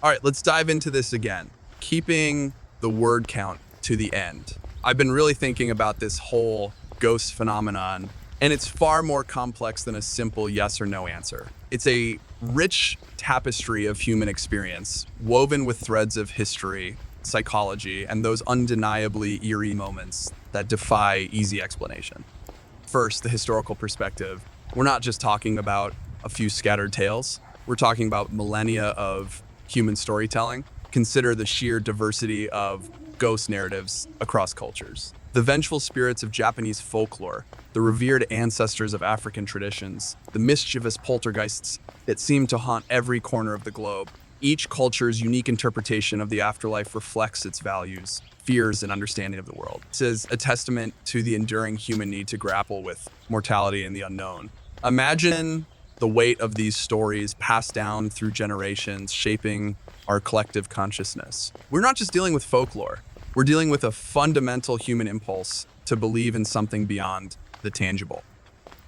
All right, let's dive into this again. Keeping the word count to the end. I've been really thinking about this whole ghost phenomenon, and it's far more complex than a simple yes or no answer. It's a rich tapestry of human experience, woven with threads of history, psychology, and those undeniably eerie moments that defy easy explanation. First, the historical perspective. We're not just talking about a few scattered tales. We're talking about millennia of human storytelling. Consider the sheer diversity of ghost narratives across cultures. The vengeful spirits of Japanese folklore, the revered ancestors of African traditions, the mischievous poltergeists that seem to haunt every corner of the globe. Each culture's unique interpretation of the afterlife reflects its values, fears, and understanding of the world. This is a testament to the enduring human need to grapple with mortality and the unknown. Imagine the weight of these stories passed down through generations, shaping our collective consciousness. We're not just dealing with folklore, we're dealing with a fundamental human impulse to believe in something beyond the tangible.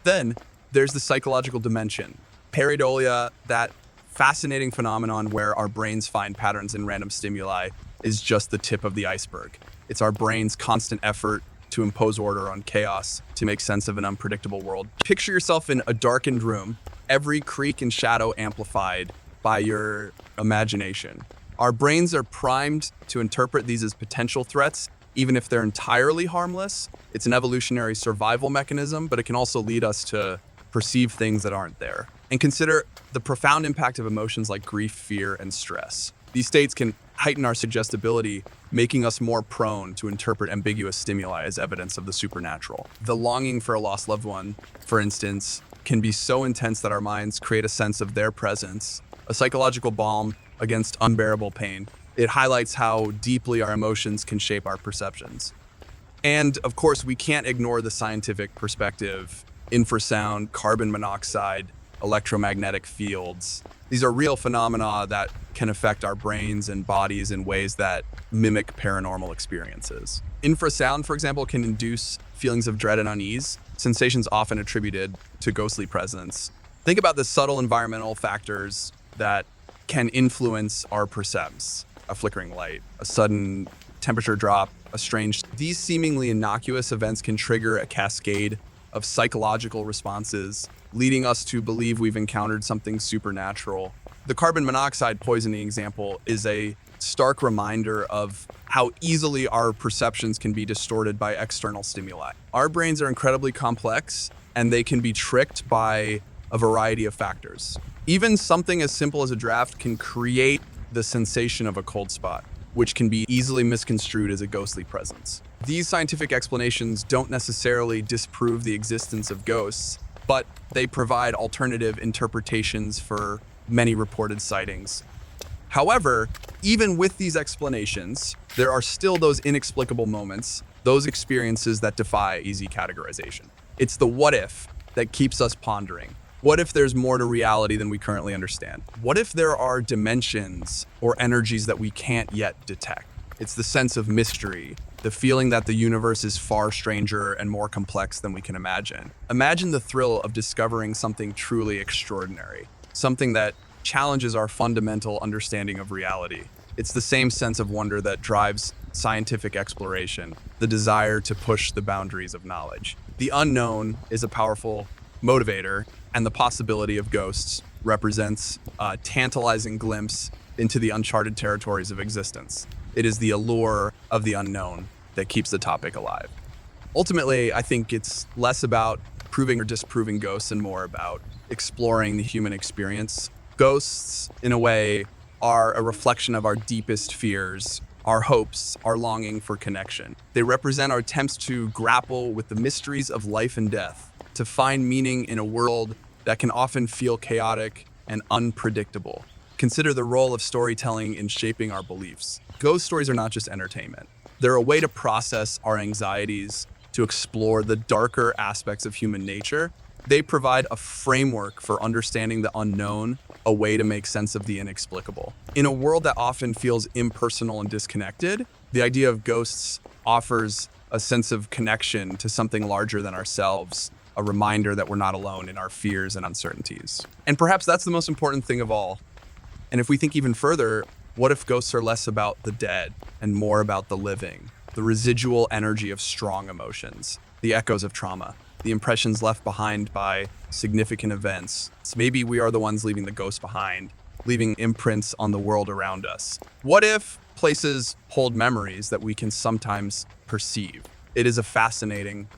Then there's the psychological dimension. Pareidolia, that fascinating phenomenon where our brains find patterns in random stimuli, is just the tip of the iceberg. It's our brain's constant effort to impose order on chaos, to make sense of an unpredictable world. Picture yourself in a darkened room, every creak and shadow amplified by your imagination. Our brains are primed to interpret these as potential threats, even if they're entirely harmless. It's an evolutionary survival mechanism, but it can also lead us to perceive things that aren't there. And consider the profound impact of emotions like grief, fear, and stress. These states can heighten our suggestibility, making us more prone to interpret ambiguous stimuli as evidence of the supernatural. The longing for a lost loved one, for instance, can be so intense that our minds create a sense of their presence, a psychological balm against unbearable pain. It highlights how deeply our emotions can shape our perceptions. And of course, we can't ignore the scientific perspective. Infrasound, carbon monoxide, electromagnetic fields. These are real phenomena that can affect our brains and bodies in ways that mimic paranormal experiences. Infrasound, for example, can induce feelings of dread and unease, sensations often attributed to ghostly presence. Think about the subtle environmental factors that can influence our perceptions. A flickering light, a sudden temperature drop, a strange... These seemingly innocuous events can trigger a cascade of psychological responses, leading us to believe we've encountered something supernatural. The carbon monoxide poisoning example is a stark reminder of how easily our perceptions can be distorted by external stimuli. Our brains are incredibly complex, and they can be tricked by a variety of factors. Even something as simple as a draft can create the sensation of a cold spot, which can be easily misconstrued as a ghostly presence. These scientific explanations don't necessarily disprove the existence of ghosts, but they provide alternative interpretations for many reported sightings. However, even with these explanations, there are still those inexplicable moments, those experiences that defy easy categorization. It's the what if that keeps us pondering. What if there's more to reality than we currently understand? What if there are dimensions or energies that we can't yet detect? It's the sense of mystery, the feeling that the universe is far stranger and more complex than we can imagine. Imagine the thrill of discovering something truly extraordinary, something that challenges our fundamental understanding of reality. It's the same sense of wonder that drives scientific exploration, the desire to push the boundaries of knowledge. The unknown is a powerful motivator, and the possibility of ghosts represents a tantalizing glimpse into the uncharted territories of existence. It is the allure of the unknown that keeps the topic alive. Ultimately, I think it's less about proving or disproving ghosts and more about exploring the human experience. Ghosts, in a way, are a reflection of our deepest fears, our hopes, our longing for connection. They represent our attempts to grapple with the mysteries of life and death, to find meaning in a world that can often feel chaotic and unpredictable. Consider the role of storytelling in shaping our beliefs. Ghost stories are not just entertainment. They're a way to process our anxieties, to explore the darker aspects of human nature. They provide a framework for understanding the unknown, a way to make sense of the inexplicable. In a world that often feels impersonal and disconnected, the idea of ghosts offers a sense of connection to something larger than ourselves, a reminder that we're not alone in our fears and uncertainties. And perhaps that's the most important thing of all. And if we think even further, What if ghosts are less about the dead and more about the living, the residual energy of strong emotions, the echoes of trauma, the impressions left behind by significant events? So maybe we are the ones leaving the ghosts behind, leaving imprints on the world around us. What if places hold memories that we can sometimes perceive? It is a fascinating